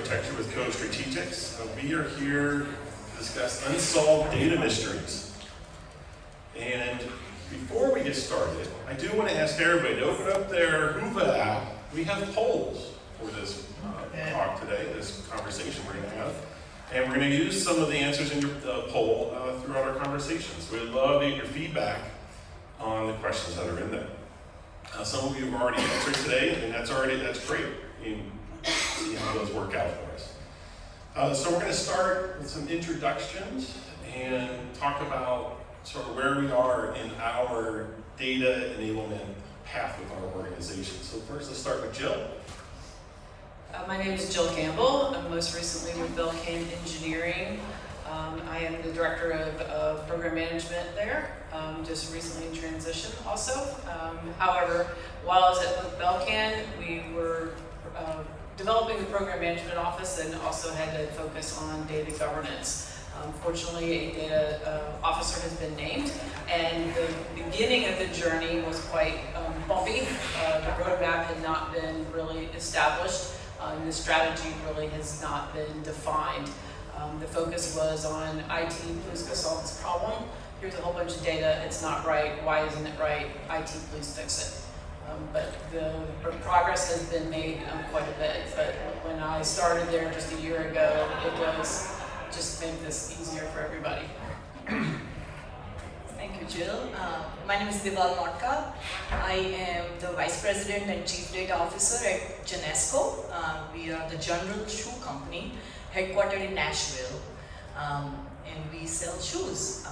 architecture with CoStrategix. We are here to discuss unsolved data mysteries. And before we get started, I do want to ask everybody to open up their Whova app. We have polls for this talk today, this conversation we're going to have. And we're going to use some of the answers in your poll throughout our conversations. We'd love to get your feedback on the questions that are in there. Some of you have already answered today, and that's great. You can see how those work out for us. So we're going to start with some introductions and talk about sort of where we are in our data enablement path with our organization. So first, let's start with Jill. My name is Jill Campbell. I'm most recently with Belcan Engineering. I am the director of program management there, just recently in transition also. However, while I was at Belcan, we were developing the program management office and also had to focus on data governance. Fortunately, a data officer has been named, and the beginning of the journey was quite bumpy. The roadmap had not been really established, and the strategy really has not been defined. The focus was on IT, please go solve this problem. Here's a whole bunch of data, it's not right, why isn't it right? IT, please fix it. But the progress has been made quite a bit. But when I started there just a year ago, it was just make this easier for everybody. Thank you, Jill. My name is Deval, Motka. I am the Vice President and Chief Data Officer at Genesco. We are the general shoe company headquartered in Nashville, and we sell shoes.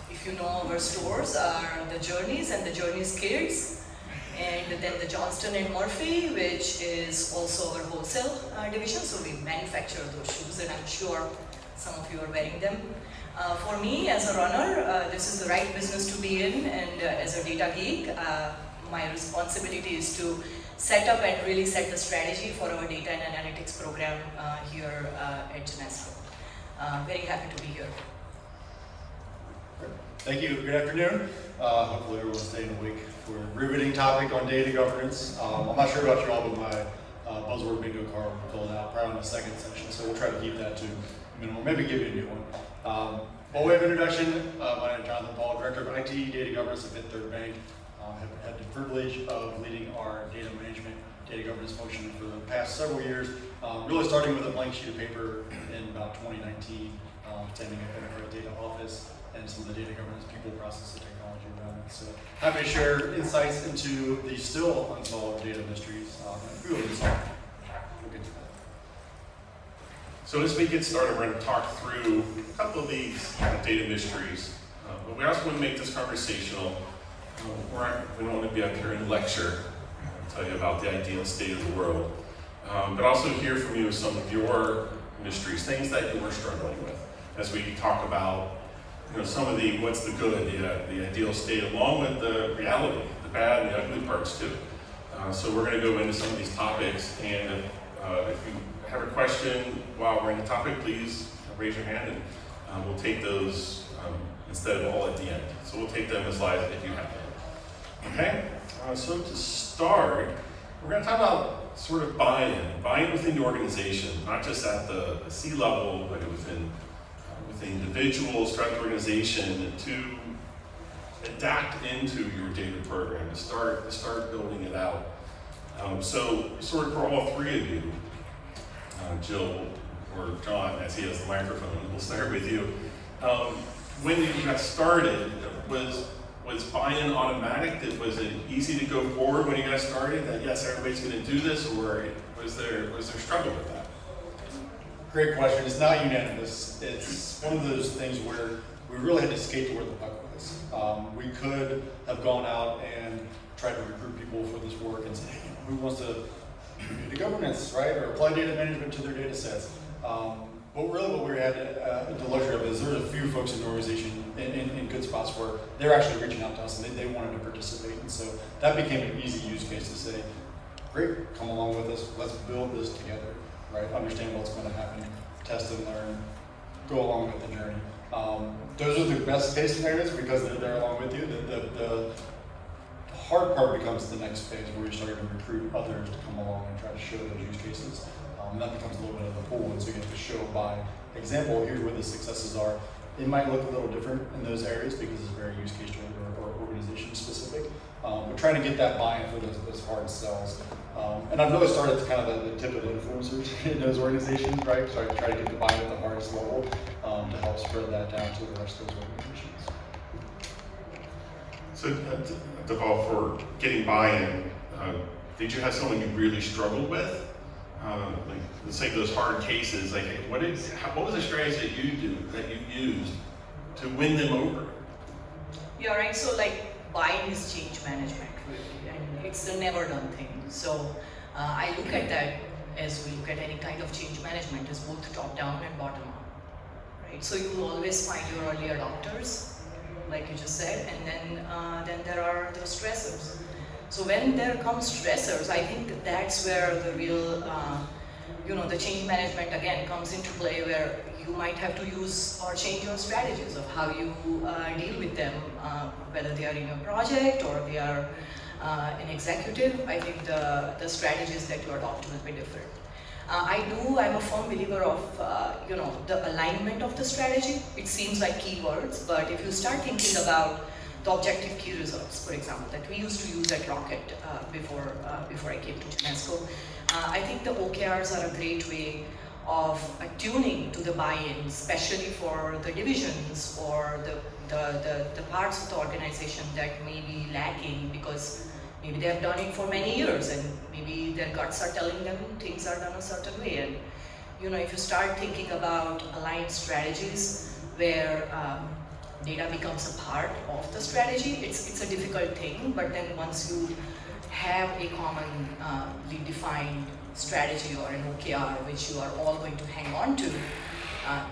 If you know, our stores are the Journeys and the Journeys Kids, and then the Johnston and Murphy, which is also our wholesale division, so we manufacture those shoes, and I'm sure some of you are wearing them. For me, as a runner, this is the right business to be in, and as a data geek, my responsibility is to set up and really set the strategy for our data and analytics program here at Genesco. Very happy to be here. Thank you. Good afternoon. Hopefully everyone's staying awake for a riveting topic on data governance. I'm not sure about you all, but my buzzword bingo card filled out probably in the second section, so we'll try to keep that to a minimum, maybe give you a new one. By way of introduction, my name is Jonathan Paul, Director of IT, Data Governance at Fifth Third Bank. I've had the privilege of leading our data management, data governance function for the past several years, really starting with a blank sheet of paper in about 2019, attending an enterprise data office and some of the data governance people, process, and technology around it. So happy to share insights into the still unsolved data mysteries and a few of them solved. We'll get to that. So as we get started, we're going to talk through a couple of these data mysteries. But we also want to make this conversational. We don't want to be up here and lecture, tell you about the ideal state of the world, but also hear from you some of your mysteries, things that you were struggling with, as we talk about some of the what's the good, the ideal state, along with the reality, the bad and the ugly parts too. So we're going to go into some of these topics, and if you have a question while we're in the topic, please raise your hand, and we'll take those instead of all at the end. So we'll take them as live if you have them. Okay, so to start, we're going to talk about sort of buy-in within the organization, not just at the C level, but within individuals throughout the organization to adapt into your data program, to start building it out. So sort of for all three of you, Jill or John, as he has the microphone, we'll start with you. When you got started, was buy-in automatic? Was it easy to go forward when you got started that yes, everybody's going to do this, or was there struggle with that? Great question. It's not unanimous. It's one of those things where we really had to skate to where the puck was. We could have gone out and tried to recruit people for this work and say, hey, who wants to do data governance, right, or apply data management to their data sets. But really what we had the luxury of is there's a few folks in the organization in good spots where they're actually reaching out to us and they wanted to participate. And so that became an easy use case to say, great, come along with us, let's build this together, right? Understand what's going to happen, test and learn, go along with the journey. Those are the best case scenarios because they're there along with you. The hard part becomes the next phase where you're starting to recruit others to come along and try to show those use cases. And that becomes a little bit of a pool, and so you get to show by example, here's where the successes are. It might look a little different in those areas because it's very use case driven or organization specific. But trying to get that buy-in for those hard sells. And I've noticed started kind of the tip of influencers in those organizations, right? So I try to get the buy-in at the hardest level to help spread that down to the rest of those organizations. So, Deval, for getting buy-in, did you have someone you really struggled with? Like, let's take those hard cases. Like, what was the strategy that you used to win them over? Yeah, right. So like buy-in is change management, really, and it's a never-done thing. So I look at that as we look at any kind of change management as both top-down and bottom-up, right? So you will always find your early adopters, like you just said, and then there are the stressors. So when there comes stressors, I think that's where the real, the change management again comes into play, where you might have to use or change your strategies of how you deal with them, whether they are in your project or they are an executive. I think the strategies that you adopt will be different. I'm a firm believer of, the alignment of the strategy. It seems like keywords, but if you start thinking about the objective key results, for example, that we used to use at Rocket before I came to Genesco, I think the OKRs are a great way of tuning to the buy-in, especially for the divisions or the parts of the organization that may be lacking because maybe they have done it for many years and maybe their guts are telling them things are done a certain way. And if you start thinking about aligned strategies where data becomes a part of the strategy, it's a difficult thing, but then once you have a commonly defined strategy or an OKR which you are all going to hang on to.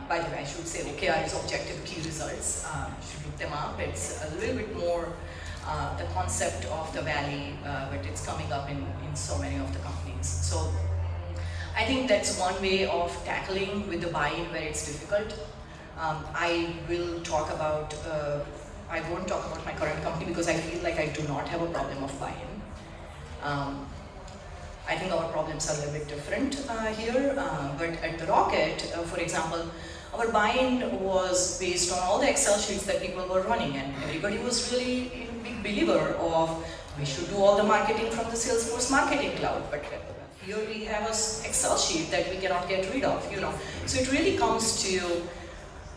By the way, I should say OKR is objective key results. You should look them up. It's a little bit more the concept of the valley, but it's coming up in so many of the companies. So I think that's one way of tackling with the buy-in where it's difficult. I won't talk about my current company because I feel like I do not have a problem of buy-in. I think our problems are a little bit different here, but at the Rocket, for example, our buy-in was based on all the Excel sheets that people were running, and everybody was really a big believer of we should do all the marketing from the Salesforce Marketing Cloud, but here we have an Excel sheet that we cannot get rid of, So it really comes to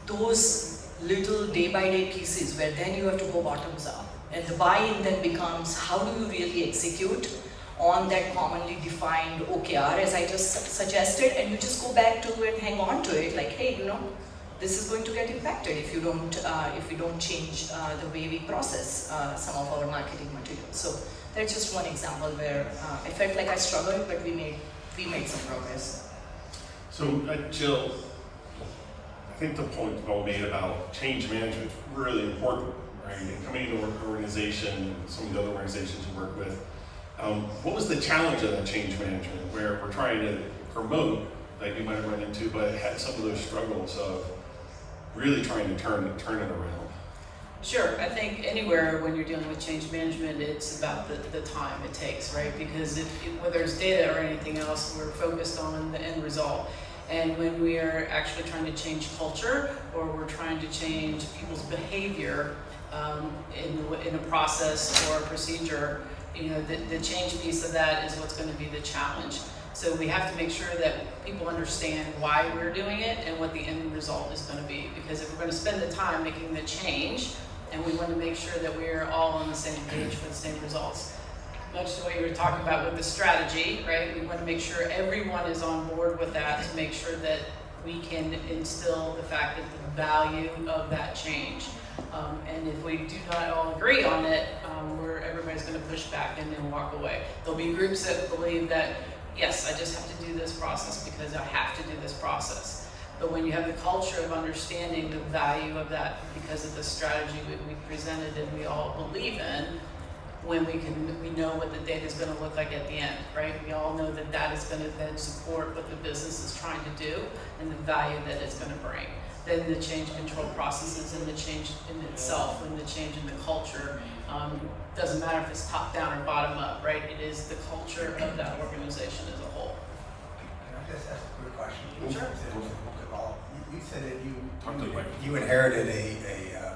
those little day-by-day pieces where then you have to go bottoms up, and the buy-in then becomes how do you really execute on that commonly defined OKR as I just suggested, and you just go back to it, hang on to it, like, hey, this is going to get impacted if we don't change the way we process some of our marketing materials. So that's just one example where I felt like I struggled, but we made some progress. So Jill, I think the point Deval made about change management is really important, right? And coming into an organization, some of the other organizations you work with, what was the challenge of that change management where we're trying to promote that you might have run into, but had some of those struggles of really trying to turn it around? Sure, I think anywhere when you're dealing with change management, it's about the time it takes, right? Because whether it's data or anything else, we're focused on the end result. And when we are actually trying to change culture or we're trying to change people's behavior in a process or a procedure, the change piece of that is what's going to be the challenge. So we have to make sure that people understand why we're doing it and what the end result is going to be. Because if we're going to spend the time making the change, and we want to make sure that we're all on the same page for the same results. Much to what you were talking about with the strategy, right? We want to make sure everyone is on board with that to make sure that we can instill the fact that the value of that change. And if we do not all agree on it, everybody's going to push back and then walk away. There'll be groups that believe that, yes, I just have to do this process because I have to do this process. But when you have the culture of understanding the value of that because of the strategy we presented and we all believe in, when we know what the data is going to look like at the end, right? We all know that that is going to then support what the business is trying to do and the value that it's going to bring. Then the change control processes and the change in itself and the change in the culture doesn't matter if it's top down or bottom up, right? It is the culture of that organization as a whole. just ask a quick question? Sure. Deval, you said that Talk to the mic. you inherited a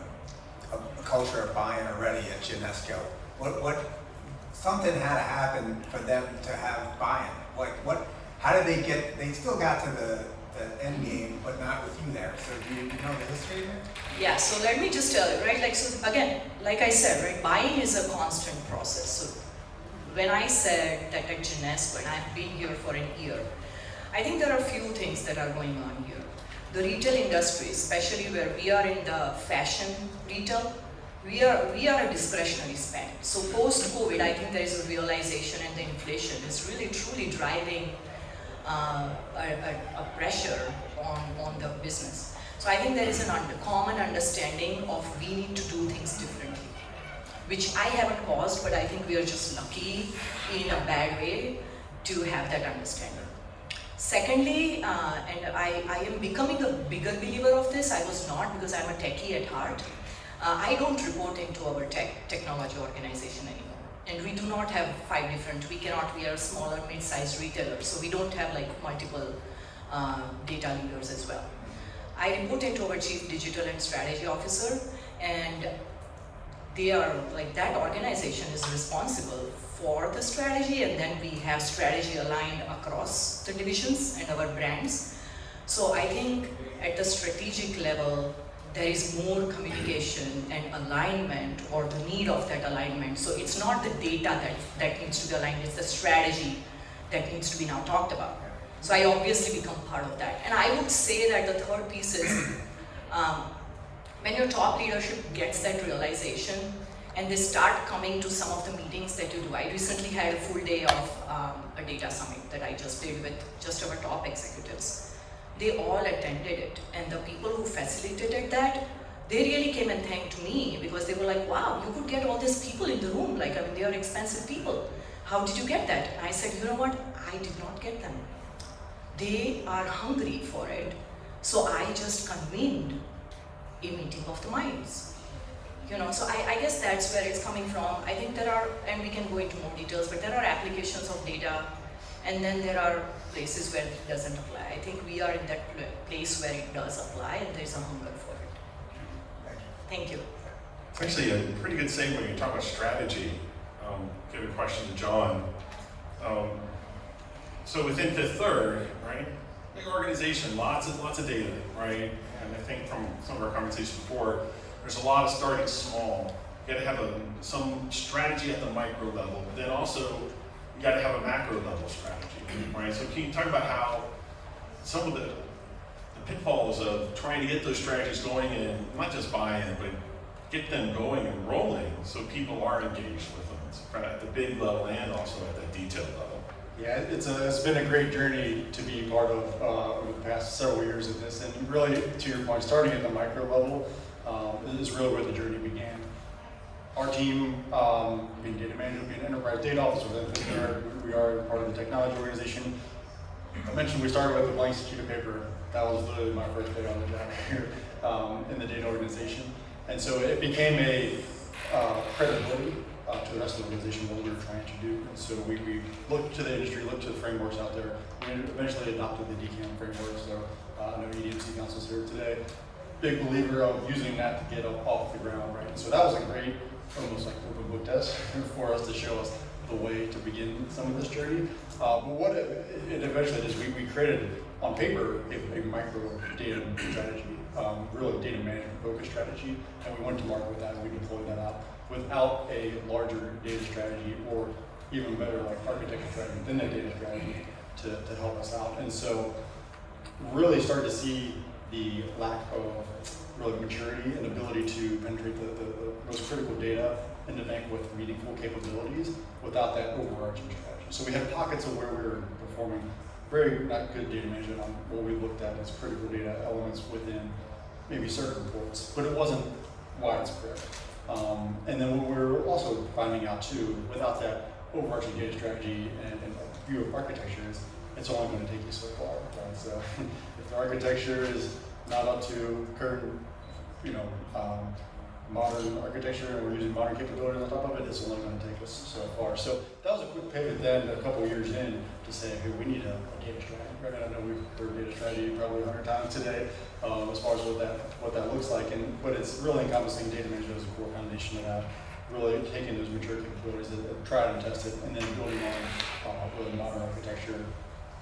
culture of buying already at Genesco. What something had to happen for them to have buy-in? How did they still got to the end game, but not with you there. So do you know the history of it? Yeah, so let me just tell you, right? Like, so again, like I said, right, buying is a constant process. So when I said that at Genesco, and I've been here for a year, I think there are a few things that are going on here. The retail industry, especially where we are in the fashion retail, we are a discretionary spend. So post-COVID, I think there is a realization, and the inflation is really truly driving a pressure on the business. So I think there is a common understanding of we need to do things differently, which I haven't caused, but I think we are just lucky in a bad way to have that understanding. Secondly, and I am becoming a bigger believer of this. I was not, because I'm a techie at heart. I don't report into our technology organization anymore. And we do not have 5 different, we are a smaller mid-sized retailer, so we don't have like multiple data leaders as well. I report into our Chief Digital and Strategy Officer, and they are like, that organization is responsible for the strategy, and then we have strategy aligned across the divisions and our brands. So I think at the strategic level, there is more communication and alignment, or the need of that alignment. So it's not the data that needs to be aligned, it's the strategy that needs to be now talked about. So I obviously become part of that. And I would say that the third piece is, when your top leadership gets that realization, and they start coming to some of the meetings that you do. I recently had a full day of a data summit that I just did with just our top executives. They all attended it, and the people who facilitated that, they really came and thanked me, because they were like, wow, you could get all these people in the room, like, I mean, they are expensive people. How did you get that? And I said, you know what, I did not get them. They are hungry for it, so I just convened a meeting of the minds. You know, so I guess that's where it's coming from. I think there are, and we can go into more details, but there are applications of data, and then there are places where it doesn't apply. I think we are in that place where it does apply, and there's a hunger for it. Thank you. It's actually a pretty good segue when you talk about strategy. Give a question to John. So within Fifth Third, right, big organization, lots of data, right? And I think from some of our conversations before, there's a lot of starting small. You got to have some strategy at the micro level, but then also you got to have a macro level strategy, right? So can you talk about how some of the pitfalls of trying to get those strategies going and not just buy-in, but get them going and rolling so people are engaged with them, so at the big level and also at the detailed level? Yeah, it's been a great journey to be part of over the past several years of this, and really, to your point, starting at the micro level is really where the journey began. Our team, being data manager, being enterprise data officer, we are part of the technology organization. I mentioned we started with a blank sheet of paper. That was literally my first day on the job here in the data organization, and so it became a credibility to the rest of the organization, what we were trying to do. And so we looked to the industry, looked to the frameworks out there. We eventually adopted the DCAM framework, so I know EDMC Council's here today. Big believer of using that to get off the ground, right? And so that was a great, almost like open book test for us to show us the way to begin some of this journey. But what it eventually is, we created on paper a micro data strategy, really data management focused strategy, and we went to market with that, and we deployed that out without a larger data strategy, or even better, like architecture strategy within that data strategy to help us out. And so really started to see the lack of really maturity and ability to penetrate the most critical data in the bank with meaningful capabilities without that overarching strategy. So we had pockets of where we were performing very not good data management on what we looked at as critical data elements within maybe certain reports, but it wasn't widespread. And then what we're also finding out too, without that overarching data strategy and view of architecture, is it's only going to take you so far. Right? So if the architecture is not up to current, modern architecture, and we're using modern capabilities on top of it, it's only going to take us so far. So that was a quick pivot then, a couple of years in, to say, hey, we need a data strategy. Right? I know we've heard data strategy probably 100 times today, as far as what that looks like, but it's really encompassing data management as a core foundation of that. Really taking those mature capabilities that have tried and tested, and then building on really modern architecture,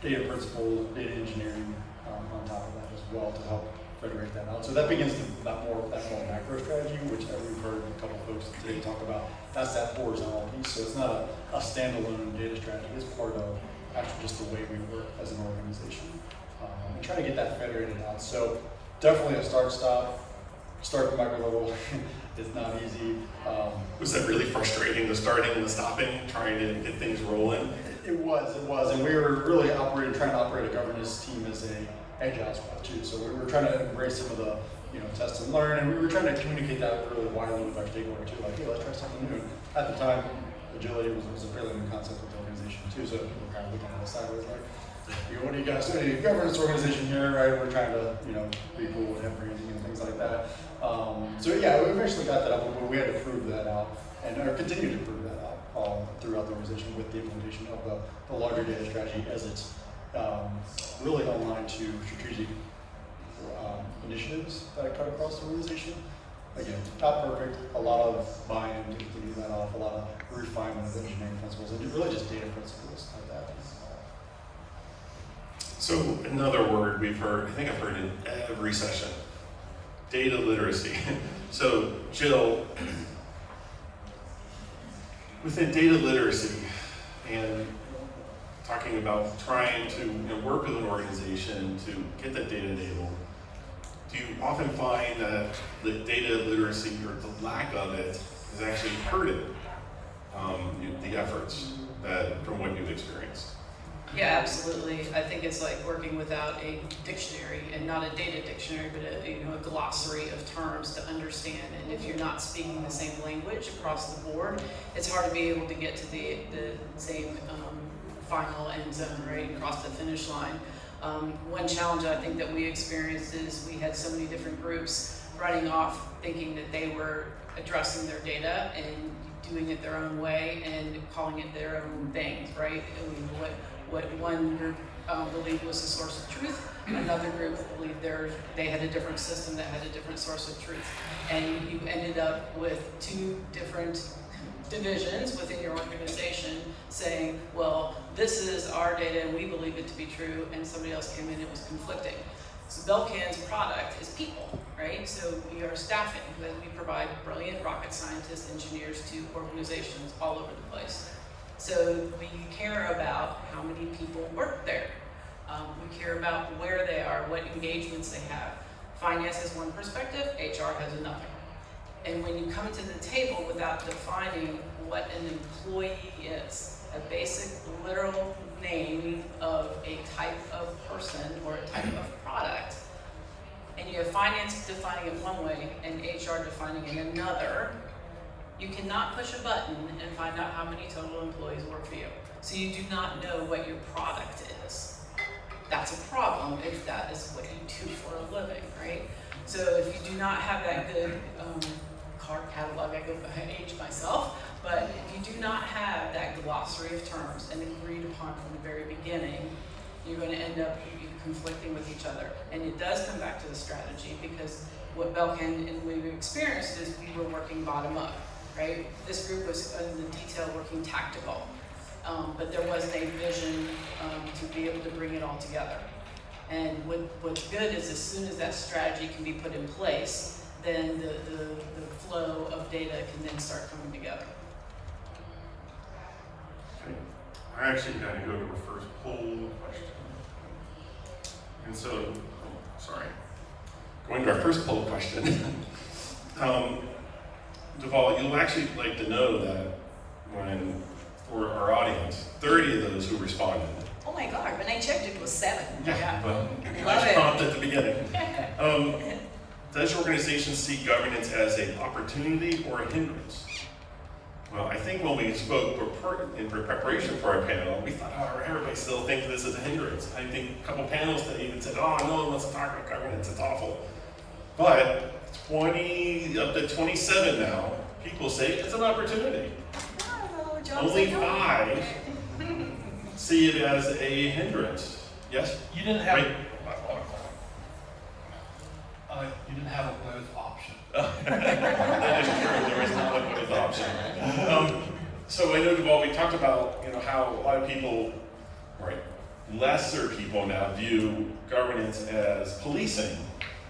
data principles, data engineering on top of that as well to help federate that out. So that begins that more macro strategy, which we've heard a couple folks today talk about. That's that horizontal piece. So it's not a standalone data strategy. It's part of actually just the way we work as an organization. And trying to get that federated out. So definitely a start at the micro level. It's not easy. Was that really frustrating, the starting and the stopping, trying to get things rolling? It was, and we were really trying to operate a governance team as a agile squad too. So we were trying to embrace some of the, test and learn, and we were trying to communicate that really widely with our stakeholders too. Like, hey, let's try something new. At the time, agility was a fairly new concept with the organization too. So we were kind of looking at the sideways like, what do you guys do? Governance organization here, right? We're trying to, be cool with branding and things like that. So yeah, we eventually got that up, but we had to prove that out and continue to prove that out throughout the organization with the implementation of the larger data strategy as it's really aligned to strategic initiatives that cut across the organization. Again, not perfect, a lot of buy-in to do that off, a lot of refinement of engineering principles, and really just data principles like that. So another word we've heard, I think I've heard in every session, data literacy. So Jill, within data literacy and talking about trying to work with an organization to get that data enabled, do you often find that the data literacy or the lack of it is actually hurting the efforts from what you've experienced? Yeah, absolutely. I think it's like working without a dictionary, and not a data dictionary, but a glossary of terms to understand. And if you're not speaking the same language across the board, it's hard to be able to get to the same final end zone, right, across the finish line. One challenge I think that we experienced is we had so many different groups running off thinking that they were addressing their data and doing it their own way and calling it their own things, right? I mean, what one group believed was a source of truth, another group believed they had a different system that had a different source of truth. And you ended up with two different divisions within your organization saying, well, this is our data and we believe it to be true, and somebody else came in and it was conflicting. So Belcan's product is people, right? So we are staffing, that we provide brilliant rocket scientists, engineers to organizations all over the place. So we care about how many people work there. We care about where they are, what engagements they have. Finance has one perspective, HR has another. And when you come to the table without defining what an employee is, a basic literal name of a type of person or a type of product, and you have finance defining it one way and HR defining it another, you cannot push a button and find out how many total employees work for you. So you do not know what your product is. That's a problem if that is what you do for a living, right? So if you do not have that good card catalog, I age myself, but if you do not have that glossary of terms and agreed upon from the very beginning, you're going to end up conflicting with each other. And it does come back to the strategy, because what Belcan and we've experienced is we were working bottom up, right? This group was in the detail working tactical, but there wasn't a vision to be able to bring it all together. And what's good is as soon as that strategy can be put in place, then the flow of data can then start coming together. Okay. I actually got to go to our first poll question. And so, going to our first poll question. Deval, you'll actually like to know that for our audience, 30 of those who responded. Oh my God, when I checked it was 7. Yeah, well, Love nice it. prompt at the beginning. Does your organization see governance as an opportunity or a hindrance? Well, I think when we spoke in preparation for our panel, we thought, oh, everybody still thinks this is a hindrance. I think a couple panels that even said, oh, no one wants to talk about governance, it's awful. But 20, up to 27 now, people say it's an opportunity. No, John Only said no. 5 see it as a hindrance. Yes? You didn't have, Right. you didn't have a both option. That is true, there is not a both option. So I know, Deval, we talked about, how a lot of people, right, lesser people now view governance as policing,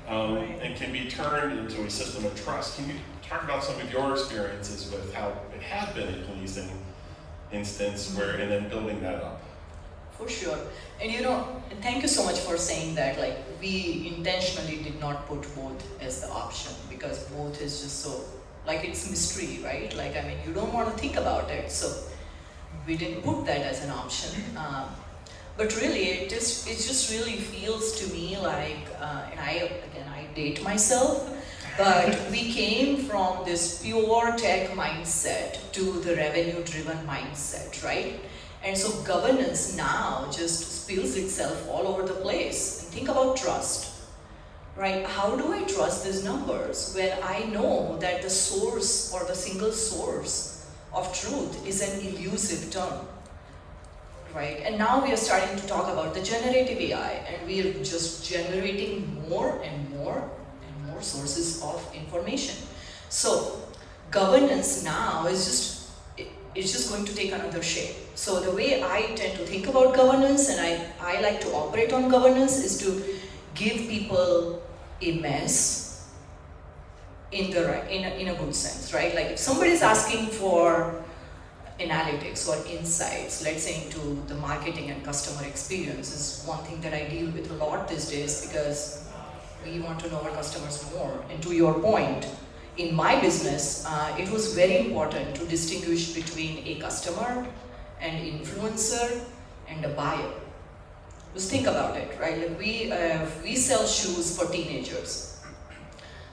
and can be turned into a system of trust. Can you talk about some of your experiences with how it has been a policing instance and then building that up? For sure. And thank you so much for saying that. Like, we intentionally did not put both as the option, because both is just so, like, it's mystery, right? Like, you don't want to think about it, so we didn't put that as an option. But really, it just really feels to me like, and I date myself, but we came from this pure tech mindset to the revenue-driven mindset, right? And so governance now just spills itself all over the place. And think about trust, right? How do I trust these numbers when I know that the source or the single source of truth is an elusive term, right? And now we are starting to talk about the generative AI, and we are just generating more and more and more sources of information. So governance now is just going to take another shape. So the way I tend to think about governance, and I like to operate on governance, is to give people a mess in a good sense, right? Like, if somebody is asking for analytics or insights, let's say into the marketing and customer experience, is one thing that I deal with a lot these days, because we want to know our customers more. And to your point, in my business, it was very important to distinguish between a customer, an influencer, and a buyer. Just think about it, right? Like, we sell shoes for teenagers.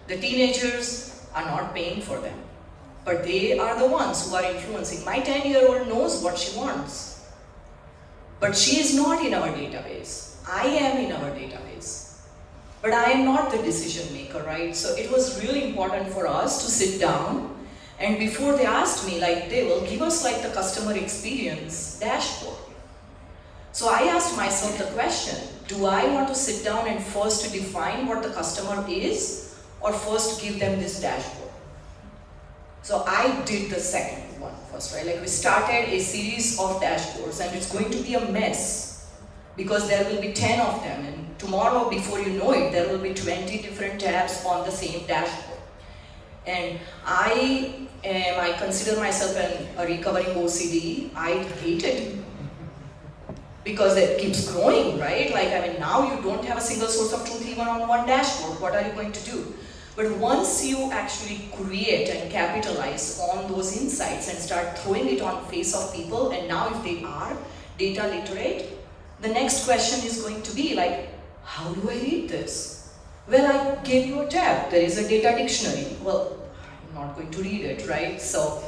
The teenagers are not paying for them, but they are the ones who are influencing. My 10-year-old knows what she wants, but she is not in our database. I am in our database, but I am not the decision maker, right? So it was really important for us to sit down, and before they asked me, like, they will give us like the customer experience dashboard. So I asked myself the question, do I want to sit down and first define what the customer is, or first give them this dashboard? So I did the second one first, right? Like, we started a series of dashboards, and it's going to be a mess, because there will be 10 of them, and tomorrow, before you know it, there will be 20 different tabs on the same dashboard. And I consider myself a recovering OCD. I hate it, because it keeps growing, right? Like, now you don't have a single source of truth even on one dashboard. What are you going to do? But once you actually create and capitalize on those insights and start throwing it on face of people, and now if they are data literate, the next question is going to be like, how do I read this? Well, I gave you a tab. There is a data dictionary. Well, I'm not going to read it, right? So,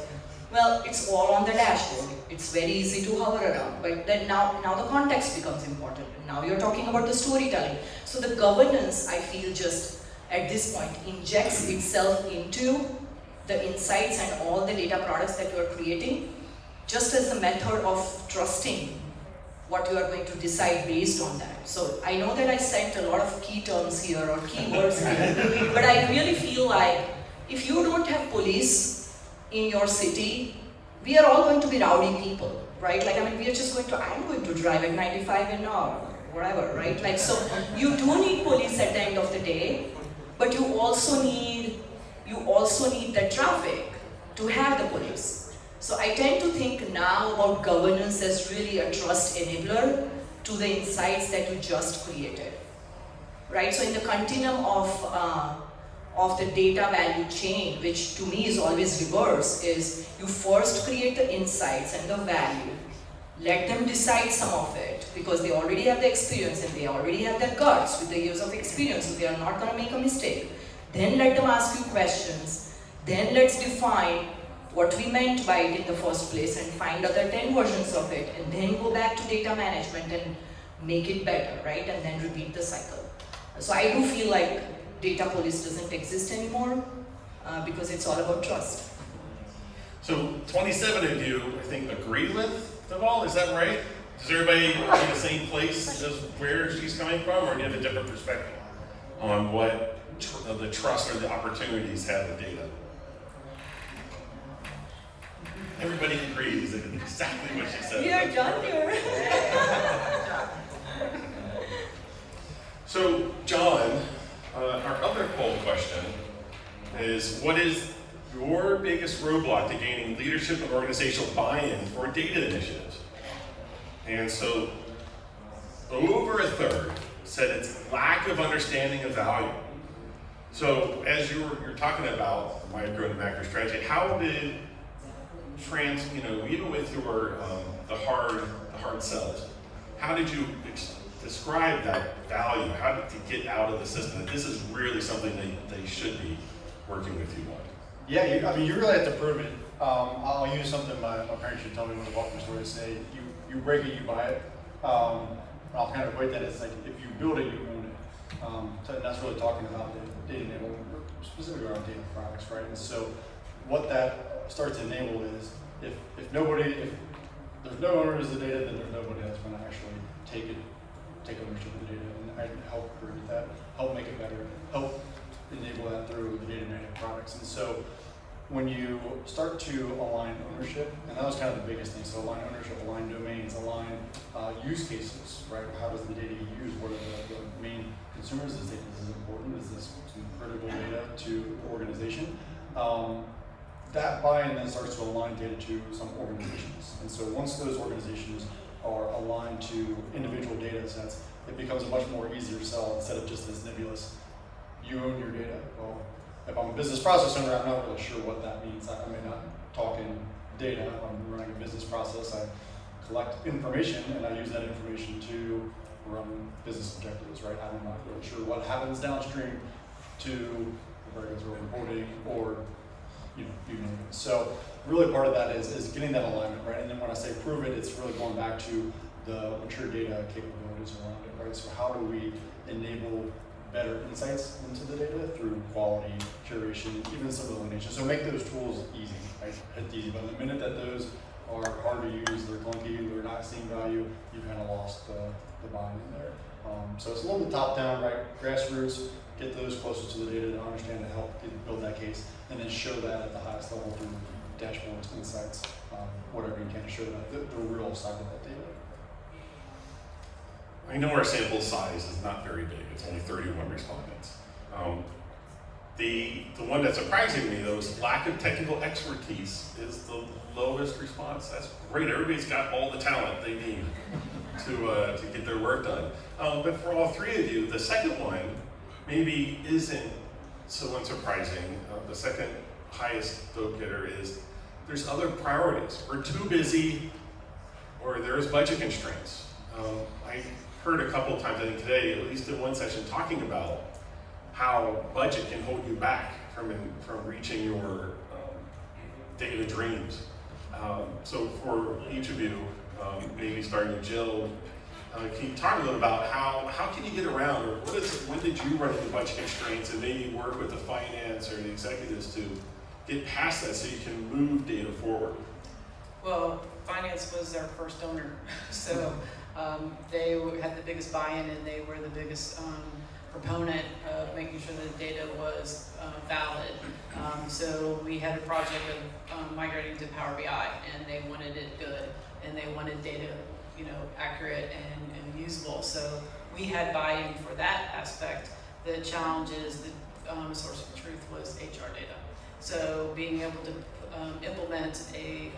well, it's all on the dashboard. It's very easy to hover around. But then now the context becomes important. And now you're talking about the storytelling. So the governance, I feel, just at this point injects itself into the insights and all the data products that you are creating, just as a method of trusting what you are going to decide based on that. So I know that I sent a lot of key terms here or keywords here, but I really feel like if you don't have police in your city, we are all going to be rowdy people, right? Like, we are just I'm going to drive at 95 an hour, whatever, right? Like, so you do need police at the end of the day, but you also need the traffic to have the police. So I tend to think now about governance as really a trust enabler to the insights that you just created, right? So in the continuum of the data value chain, which to me is always reverse, is you first create the insights and the value, let them decide some of it, because they already have the experience and they already have the guts with the years of experience, so they are not going to make a mistake. Then let them ask you questions, then let's define what we meant by it in the first place and find other 10 versions of it, and then go back to data management and make it better, right? And then repeat the cycle. So I do feel like data police doesn't exist anymore because it's all about trust. So 27 of you, I think, agree with Deval, is that right? Does everybody in the same place as where she's coming from, or do you have a different perspective on what the trust or the opportunities have with data? Everybody agrees that exactly what she said. We are done here. So, John, our other poll question is, what is your biggest roadblock to gaining leadership and organizational buy-in for data initiatives? And so, over a third said it's lack of understanding of value. So, as you're talking about micro and macro strategy, how did even with your the hard sells, how did you describe that value? How did you get out of the system that this is really something they should be working with you on? Yeah, you really have to prove it. I'll use something my parents should tell me when they walk me story. Say, you break it, you buy it. I'll kind of equate that as like, if you build it, you own it. So that's really talking about the data enablement, specifically around data products, right? And so what that starts to enable is, if there's no owners of the data, then there's nobody that's going to actually take ownership of the data and help create that, help make it better, help enable that through the data management products. And so when you start to align ownership, and that was kind of the biggest thing, so align ownership, align domains, align use cases, right? How does the data get used? What are the main consumers? Is this important? Is this some critical data to the organization? That buy-in then starts to align data to some organizations. And so once those organizations are aligned to individual data sets, it becomes a much more easier sell instead of just this nebulous, you own your data. Well, if I'm a business process owner, I'm not really sure what that means. I may not talk in data. I'm running a business process. I collect information and I use that information to run business objectives, right? I'm not really sure what happens downstream to regulatory reporting or you name it. So really part of that is getting that alignment, right? And then when I say prove it, it's really going back to the mature data capabilities around it, right? So how do we enable better insights into the data through quality, curation, even some elimination. So make those tools easy, right? Hit the easy button. The minute that those are hard to use, they're clunky, they're not seeing value, you kind of lost the buy-in there. So it's a little bit top-down, right? Grassroots, get those closer to the data to understand and help build that case, and then show that at the highest level through dashboards, insights, whatever you can to show that the real side of that data. I know our sample size is not very big. It's only 31 respondents. The one that's surprising me, though, is lack of technical expertise is the lowest response. That's great. Everybody's got all the talent they need to get their work done. But for all three of you, the second one maybe isn't so unsurprising. The second highest vote getter is there's other priorities. We're too busy, or there's budget constraints. I heard a couple of times, I think today, at least in one session, talking about how budget can hold you back from reaching your data dreams. So for each of you, maybe starting with Jill, can you talk a little about how can you get around, or when did you run into budget constraints and maybe work with the finance or the executives to get past that so you can move data forward? Well, finance was our first owner, so they had the biggest buy-in and they were the biggest proponent of making sure that the data was valid. So we had a project of migrating to Power BI, and they wanted it good, and they wanted data, accurate and usable. So we had buy-in for that aspect. The challenge is the source of truth was HR data. So being able to implement a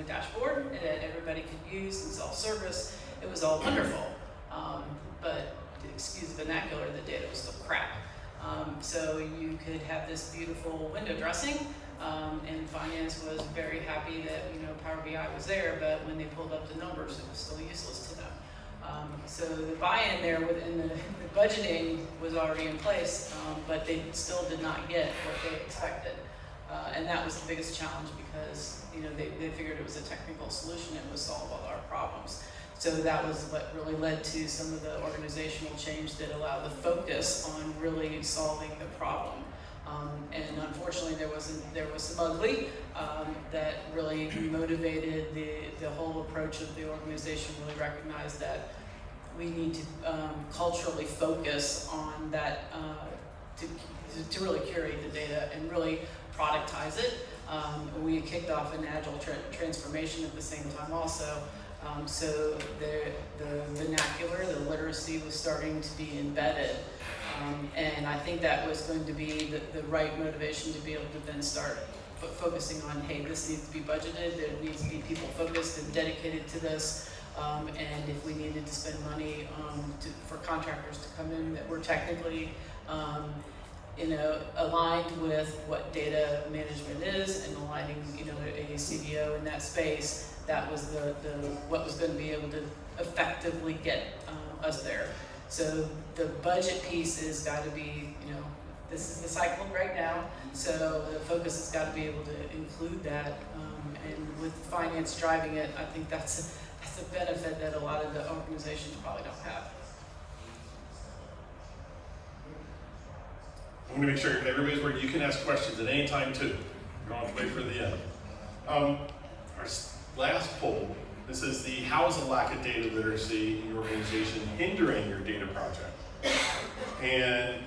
dashboard that everybody could use and self-service, it was all wonderful. But excuse the vernacular, the data was still crap. So you could have this beautiful window dressing, and finance was very happy that Power BI was there, but when they pulled up the numbers, it was still useless to them. So the buy-in there within the budgeting was already in place, but they still did not get what they expected. And that was the biggest challenge because they figured it was a technical solution, it would solve all our problems. So that was what really led to some of the organizational change that allowed the focus on really solving the problem. And unfortunately, there was some ugly that really motivated the whole approach of the organization. Really recognized that we need to culturally focus on that to really curate the data and really productize it. We kicked off an agile transformation at the same time also. So the vernacular, the literacy was starting to be embedded. And I think that was going to be the right motivation to be able to then start focusing on, hey, this needs to be budgeted, there needs to be people focused and dedicated to this. And if we needed to spend money for contractors to come in that were technically aligned with what data management is and aligning a CDO in that space, that was what was going to be able to effectively get us there. So the budget piece has got to be, this is the cycle right now, so the focus has got to be able to include that, and with finance driving it, I think that's a benefit that a lot of the organizations probably don't have. I'm going to make sure everybody's where you can ask questions at any time too. You don't have to wait for the end. Our last poll, this is the how is a lack of data literacy in your organization hindering your data project? And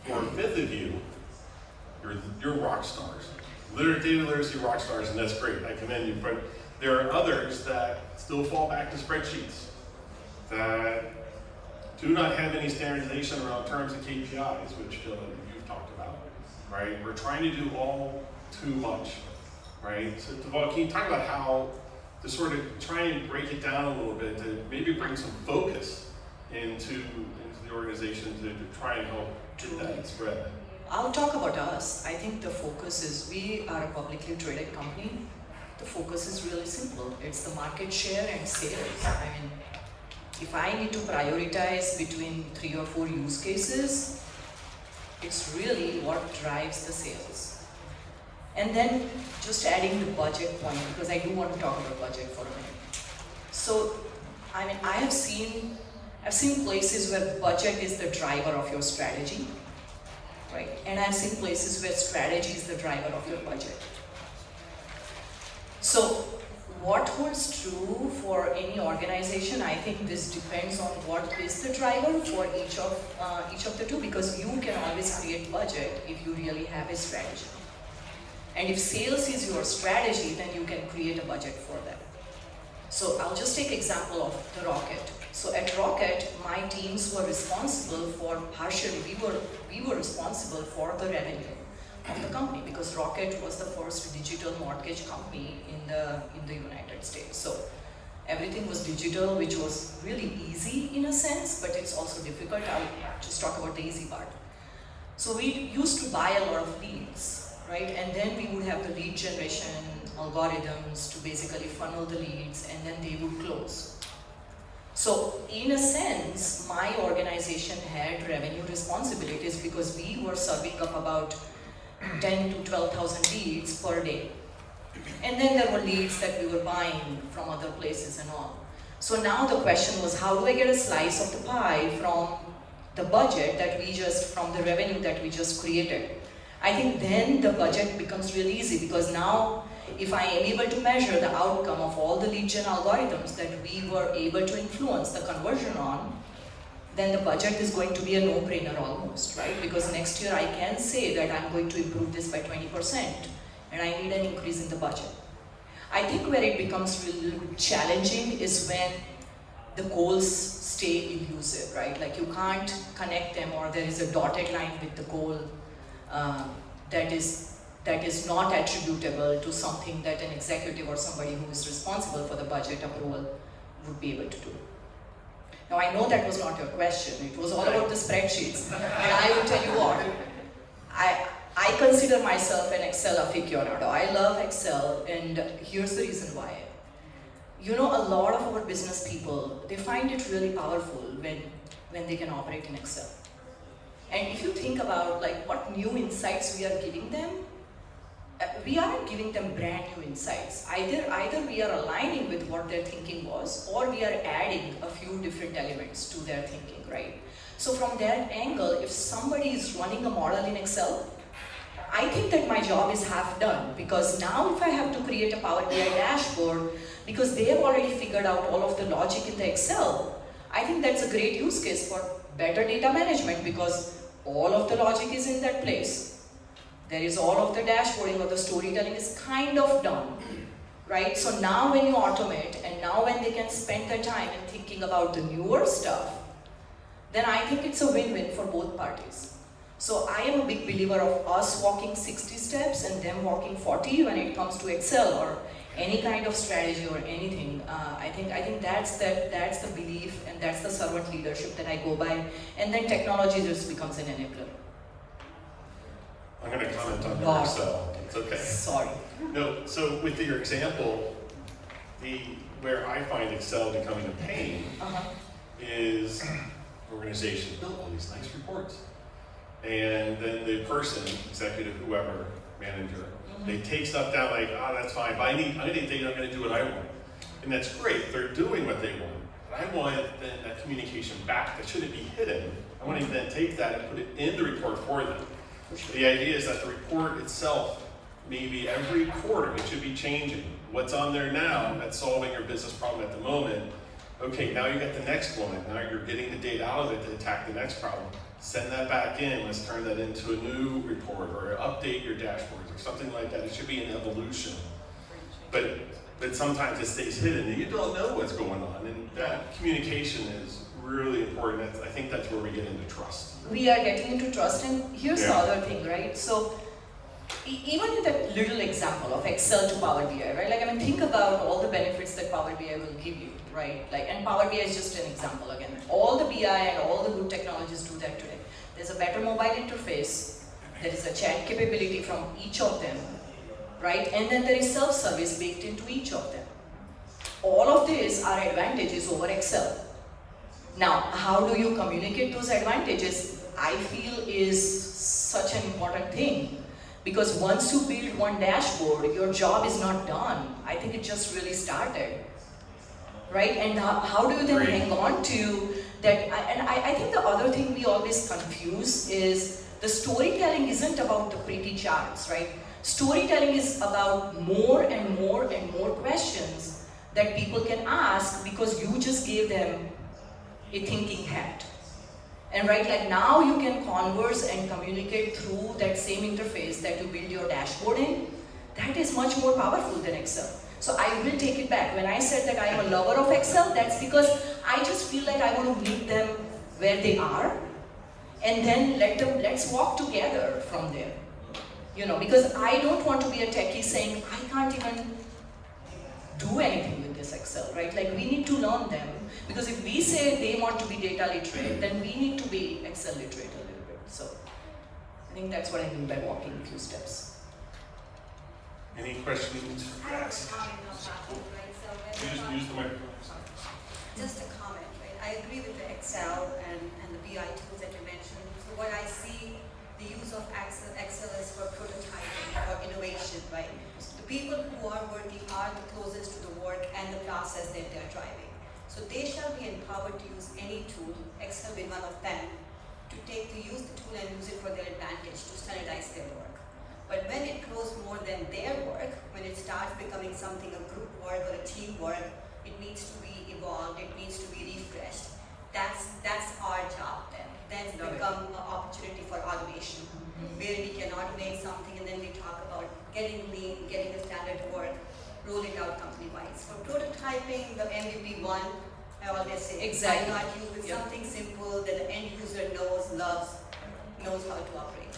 for a fifth of you, you're rock stars. Data literacy rock stars, and that's great. I commend you. But there are others that still fall back to spreadsheets, that do not have any standardization around terms and KPIs, which you've talked about, right? We're trying to do all too much, right? So Deval, can you talk about how to sort of try and break it down a little bit to maybe bring some focus into the organization to try and help get that spread? I'll talk about us. I think the focus is, we are a publicly traded company. The focus is really simple. It's the market share and sales. I mean, if I need to prioritize between 3 or 4 use cases, it's really what drives the sales. And then just adding the budget point, because I do want to talk about budget for a minute. So, I mean, I've seen places where budget is the driver of your strategy, right? And I've seen places where strategy is the driver of your budget. So, what holds true for any organization? I think this depends on what is the driver for each of the two, because you can always create budget if you really have a strategy. And if sales is your strategy, then you can create a budget for that. So I'll just take example of the Rocket. So at Rocket, my teams were responsible for we were responsible for the revenue of the company, because Rocket was the first digital mortgage company in the United States. So everything was digital, which was really easy in a sense, but it's also difficult. I'll just talk about the easy part. So we used to buy a lot of leads, right? And then we would have the lead generation algorithms to basically funnel the leads, and then they would close. So in a sense, my organization had revenue responsibilities because we were serving up about 10 to 12,000 leads per day. And then there were leads that we were buying from other places and all. So now the question was, how do I get a slice of the pie from the budget from the revenue that we just created? I think then the budget becomes really easy, because now if I am able to measure the outcome of all the lead gen algorithms that we were able to influence the conversion on, then the budget is going to be a no-brainer almost, right? Because next year I can say that I'm going to improve this by 20% and I need an increase in the budget. I think where it becomes really challenging is when the goals stay elusive, right? Like you can't connect them, or there is a dotted line with the goal that is not attributable to something that an executive or somebody who is responsible for the budget approval would be able to do. Now I know that was not your question, it was all about the spreadsheets. And I will tell you what, I consider myself an Excel aficionado. I love Excel, and here's the reason why. You know, a lot of our business people, they find it really powerful when they can operate in Excel. And if you think about like what new insights we are giving them, we aren't giving them brand new insights. Either we are aligning with what their thinking was, or we are adding a few different elements to their thinking, right? So from that angle, if somebody is running a model in Excel, I think that my job is half done, because now if I have to create a Power BI dashboard, because they have already figured out all of the logic in the Excel, I think that's a great use case for better data management, because all of the logic is in that place. There is all of the dashboarding or the storytelling is kind of done, right? So now when you automate, and now when they can spend their time in thinking about the newer stuff, then I think it's a win-win for both parties. So I am a big believer of us walking 60 steps and them walking 40 when it comes to Excel or any kind of strategy or anything. I think that's the belief, and that's the servant leadership that I go by. And then technology just becomes an enabler. I'm going to comment on your Wow. Excel. It's okay. Sorry. No, so with your example, where I find Excel becoming a pain is organizations build all these nice reports. And then the person, executive, whoever, manager, they take stuff down like, that's fine, but I need data, I'm going to do what I want. And that's great, they're doing what they want. But I want then that communication back, that shouldn't be hidden. I want to then take that and put it in the report for them. The idea is that the report itself, maybe every quarter, it should be changing. What's on there now, that's solving your business problem at the moment. Okay, now you got the next one. Now you're getting the data out of it to attack the next problem. Send that back in, let's turn that into a new report, or update your dashboards, or something like that. It should be an evolution. But sometimes it stays hidden, and you don't know what's going on, and that communication is really important. I think that's where we get into trust. We are getting into trust, and here's the Yeah. other thing, right? So even in that little example of Excel to Power BI, right? Like, I mean, think about all the benefits that Power BI will give you, right? Like, and Power BI is just an example again. All the BI and all the good technologies do that today. There's a better mobile interface. There is a chat capability from each of them, right? And then there is self-service baked into each of them. All of these are advantages over Excel. Now, how do you communicate those advantages? I feel is such an important thing, because once you build one dashboard, your job is not done. I think it just really started, right? And how do you then hang on to that? And I think the other thing we always confuse is the storytelling isn't about the pretty charts, right? Storytelling is about more and more and more questions that people can ask because you just gave them a thinking hat. And right, like now you can converse and communicate through that same interface that you build your dashboard in. That is much more powerful than Excel. So I will take it back. When I said that I am a lover of Excel, that's because I just feel like I want to meet them where they are, and then let's walk together from there. You know, because I don't want to be a techie saying, I can't even do anything with this Excel, right? Like, we need to learn them. Because if we say they want to be data literate, then we need to be Excel literate a little bit. So I think that's what I mean by walking a few steps. Any questions? Yes. Use the microphone. Just a comment, right? I agree with the Excel and the BI tools that you mentioned. So what I see the use of Excel is for prototyping, for innovation, right? The people who are working are the closest to the work and the process that they're driving. So they shall be empowered to use any tool, Excel being one of them, to use the tool and use it for their advantage, to standardize their work. But when it grows more than their work, when it starts becoming something, a group work or a team work, it needs to be evolved, it needs to be refreshed. That's our job then. Then it's become an opportunity for automation, where we can automate something and then we talk about getting lean, getting the standard work, roll it out company-wide. For prototyping, the MVP one, I always say, Exactly. why not use with something simple that the end user knows, loves, knows how to operate.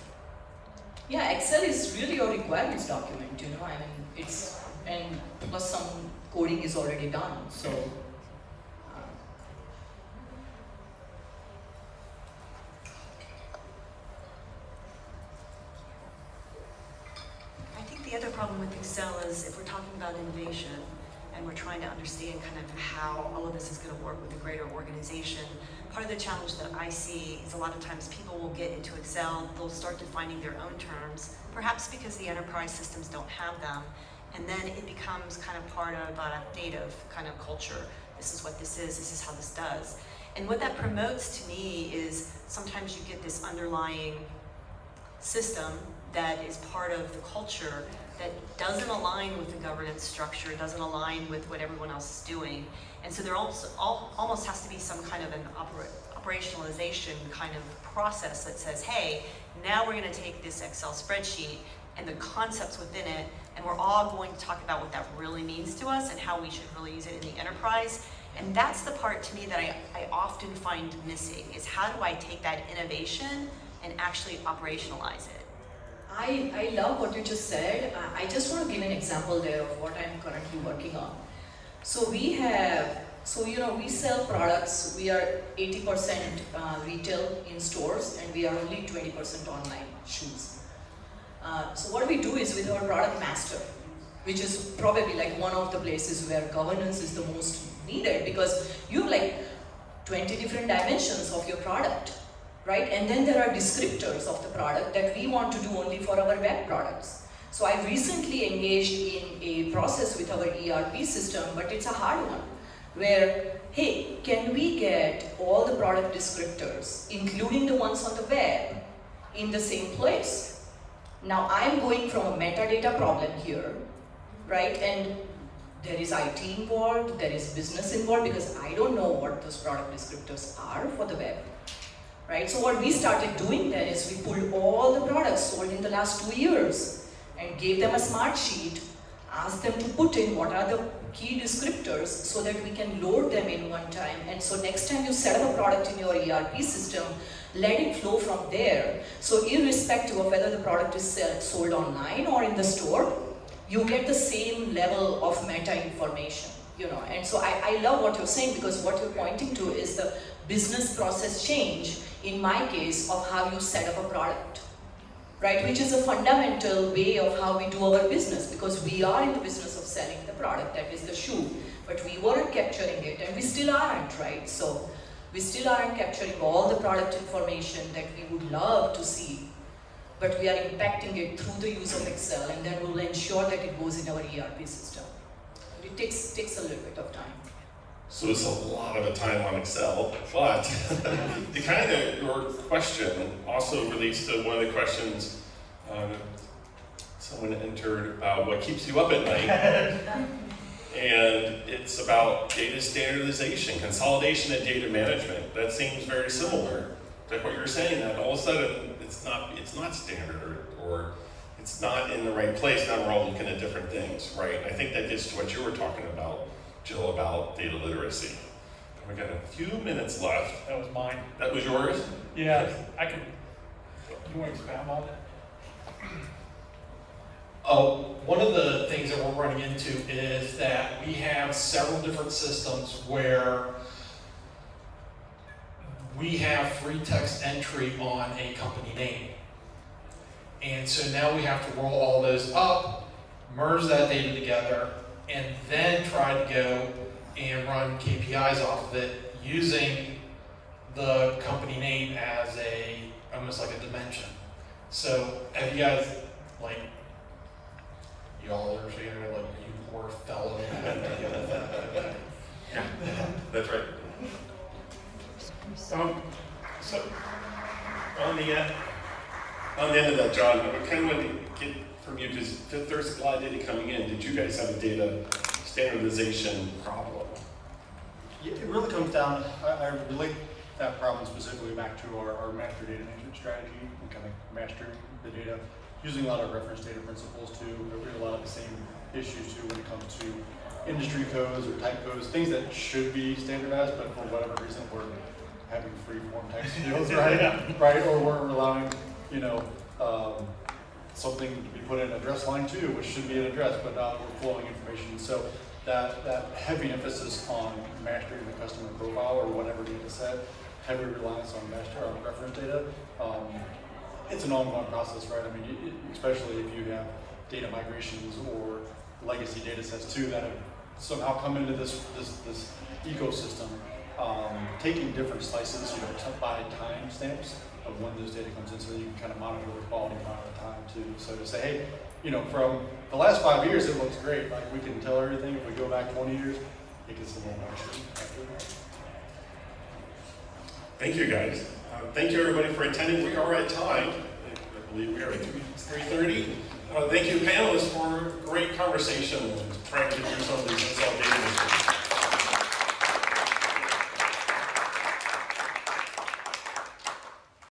Yeah, Excel is really a requirements document, you know, I mean, and plus some coding is already done, so. I think the other problem with Excel is if we're talking about innovation, and and we're trying to understand kind of how all of this is going to work with a greater organization. Part of the challenge that I see is a lot of times people will get into Excel, they'll start defining their own terms, perhaps because the enterprise systems don't have them, and then it becomes kind of part of a native kind of culture. This is what this is how this does. And what that promotes to me is sometimes you get this underlying system that is part of the culture that doesn't align with the governance structure, doesn't align with what everyone else is doing. And so there also almost has to be some kind of an operationalization kind of process that says, hey, now we're going to take this Excel spreadsheet and the concepts within it, and we're all going to talk about what that really means to us and how we should really use it in the enterprise. And that's the part to me that I often find missing, is how do I take that innovation and actually operationalize it? I love what you just said. I just want to give an example there of what I'm currently working on. So we sell products. We are 80% retail in stores, and we are only 20% online shoes. So what we do is with our product master, which is probably like one of the places where governance is the most needed, because you have like 20 different dimensions of your product, right? And then there are descriptors of the product that we want to do only for our web products. So I recently engaged in a process with our ERP system, but it's a hard one, where, hey, can we get all the product descriptors, including the ones on the web, in the same place? Now I'm going from a metadata problem here, right? And there is IT involved, there is business involved, because I don't know what those product descriptors are for the web, right? So what we started doing then is we pulled all the products sold in the last 2 years and gave them a smart sheet, asked them to put in what are the key descriptors so that we can load them in one time. And so next time you set up a product in your ERP system, let it flow from there. So irrespective of whether the product is sold online or in the store, you get the same level of meta information, And so I love what you're saying, because what you're pointing to is the business process change, in my case, of how you set up a product, right? Which is a fundamental way of how we do our business, because we are in the business of selling the product, that is the shoe, but we weren't capturing it, and we still aren't, right? So we still aren't capturing all the product information that we would love to see, but we are impacting it through the use of Excel, and then we'll ensure that it goes in our ERP system. It takes a little bit of time. So it's a lot of a time on Excel, but your question also relates to one of the questions someone entered about what keeps you up at night. And it's about data standardization, consolidation, and data management. That seems very similar to what you're saying, that all of a sudden it's not standard or it's not in the right place. Now we're all looking at different things, right? I think that gets to what you were talking about, Jill, about data literacy. We got a few minutes left. That was mine. That was yours? Yeah, you want to expand on it? One of the things that we're running into is that we have several different systems where we have free text entry on a company name. And so now we have to roll all those up, merge that data together, and then try to go and run KPIs off of it using the company name as almost like a dimension. So have you guys, y'all are saying, you poor fellow. Yeah, that's right. So on the end of that, John, I kind of want to get from you, because if there's a lot of data coming in, did you guys have a data standardization problem? Yeah, it really comes down, I relate that problem specifically back to our master data management strategy and kind of mastering the data, using a lot of reference data principles too. There are a lot of the same issues too when it comes to industry codes or type codes, things that should be standardized, but for whatever reason we're having free form text fields, right? Right? Or we're allowing, something to be put in address line 2, which should be an address, but now we're flowing information. So that heavy emphasis on mastering the customer profile or whatever data set, heavy reliance on reference data, it's an ongoing process, right? I mean, especially if you have data migrations or legacy data sets too that have somehow come into this ecosystem, taking different slices, by time stamps of when this data comes in, so that you can kind of monitor the quality by the time too. So to say, hey, from the last 5 years, it looks great. Like we can tell everything. If we go back 20 years, it gets a little more tricky. Thank you, guys. Thank you, everybody, for attending. We are at time. I believe we are at 3:30. Thank you, panelists, for a great conversation and trying to get through some of these unsolved data issues.